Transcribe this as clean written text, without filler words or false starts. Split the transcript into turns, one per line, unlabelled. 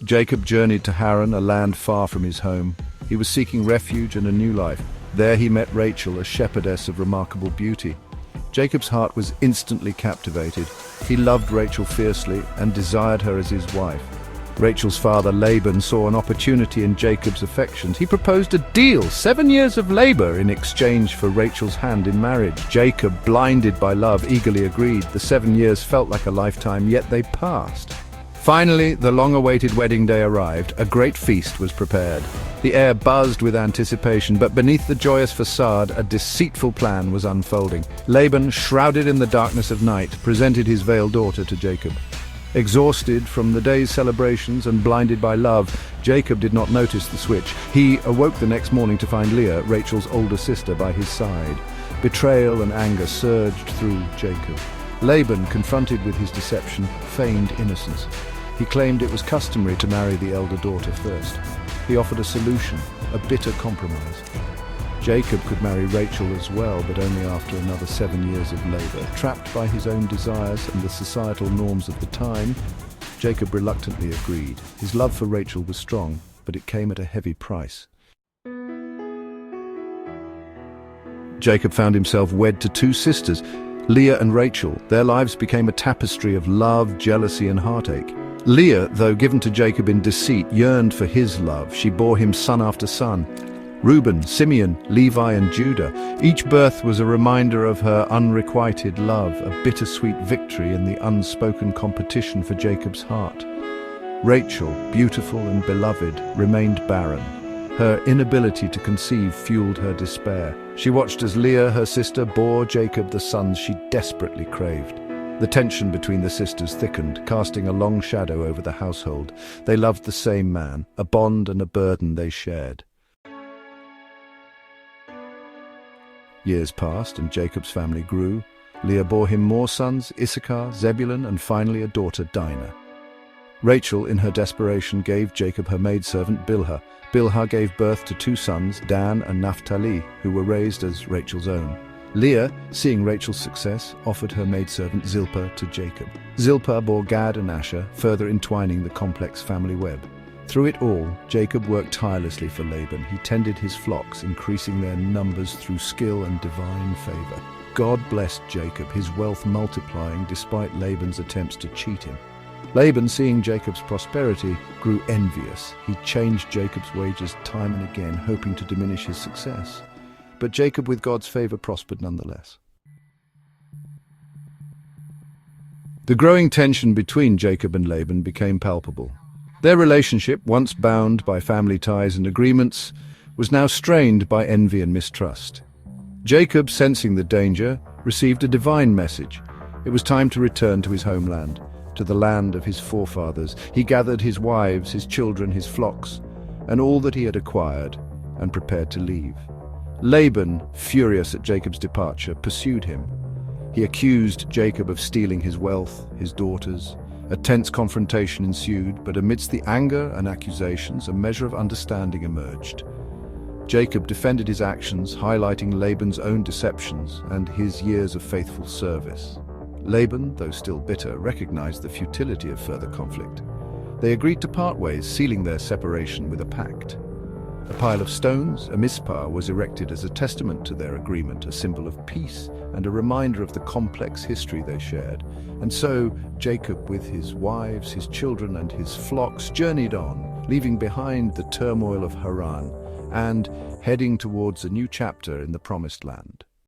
Jacob journeyed to Haran, a land far from his home. He was seeking refuge and a new life. There he met Rachel, a shepherdess of remarkable beauty. Jacob's heart was instantly captivated. He loved Rachel fiercely and desired her as his wife. Rachel's father, Laban, saw an opportunity in Jacob's affections. He proposed a deal, 7 years of labor in exchange for Rachel's hand in marriage. Jacob, blinded by love, eagerly agreed. The 7 years felt like a lifetime, yet they passed. Finally, the long-awaited wedding day arrived. A great feast was prepared. The air buzzed with anticipation, but beneath the joyous facade, a deceitful plan was unfolding. Laban, shrouded in the darkness of night, presented his veiled daughter to Jacob. Exhausted from the day's celebrations and blinded by love, Jacob did not notice the switch. He awoke the next morning to find Leah, Rachel's older sister, by his side. Betrayal and anger surged through Jacob. Laban, confronted with his deception, feigned innocence. He claimed it was customary to marry the elder daughter first. He offered a solution, a bitter compromise. Jacob could marry Rachel as well, but only after another 7 years of labor. Trapped by his own desires and the societal norms of the time, Jacob reluctantly agreed. His love for Rachel was strong, but it came at a heavy price. Jacob found himself wed to two sisters, Leah and Rachel. Their lives became a tapestry of love, jealousy, and heartache. Leah, though given to Jacob in deceit, yearned for his love. She bore him son after son. Reuben, Simeon, Levi, and Judah. Each birth was a reminder of her unrequited love, a bittersweet victory in the unspoken competition for Jacob's heart. Rachel, beautiful and beloved, remained barren. Her inability to conceive fueled her despair. She watched as Leah, her sister, bore Jacob the sons she desperately craved. The tension between the sisters thickened, casting a long shadow over the household. They loved the same man, a bond and a burden they shared. Years passed, and Jacob's family grew. Leah bore him more sons, Issachar, Zebulun, and finally a daughter, Dinah. Rachel, in her desperation, gave Jacob her maidservant, Bilhah. Bilhah gave birth to two sons, Dan and Naphtali, who were raised as Rachel's own. Leah, seeing Rachel's success, offered her maidservant Zilpah to Jacob. Zilpah bore Gad and Asher, further entwining the complex family web. Through it all, Jacob worked tirelessly for Laban. He tended his flocks, increasing their numbers through skill and divine favor. God blessed Jacob, his wealth multiplying despite Laban's attempts to cheat him. Laban, seeing Jacob's prosperity, grew envious. He changed Jacob's wages time and again, hoping to diminish his success. But Jacob, with God's favor, prospered nonetheless. The growing tension between Jacob and Laban became palpable. Their relationship, once bound by family ties and agreements, was now strained by envy and mistrust. Jacob, sensing the danger, received a divine message. It was time to return to his homeland, to the land of his forefathers. He gathered his wives, his children, his flocks, and all that he had acquired, and prepared to leave. Laban, furious at Jacob's departure, pursued him. He accused Jacob of stealing his wealth, his daughters. A tense confrontation ensued, but amidst the anger and accusations, a measure of understanding emerged. Jacob defended his actions, highlighting Laban's own deceptions and his years of faithful service. Laban, though still bitter, recognized the futility of further conflict. They agreed to part ways, sealing their separation with a pact. A pile of stones, a Mizpah, was erected as a testament to their agreement, a symbol of peace and a reminder of the complex history they shared. And so Jacob, with his wives, his children, and his flocks, journeyed on, leaving behind the turmoil of Haran and heading towards a new chapter in the Promised Land.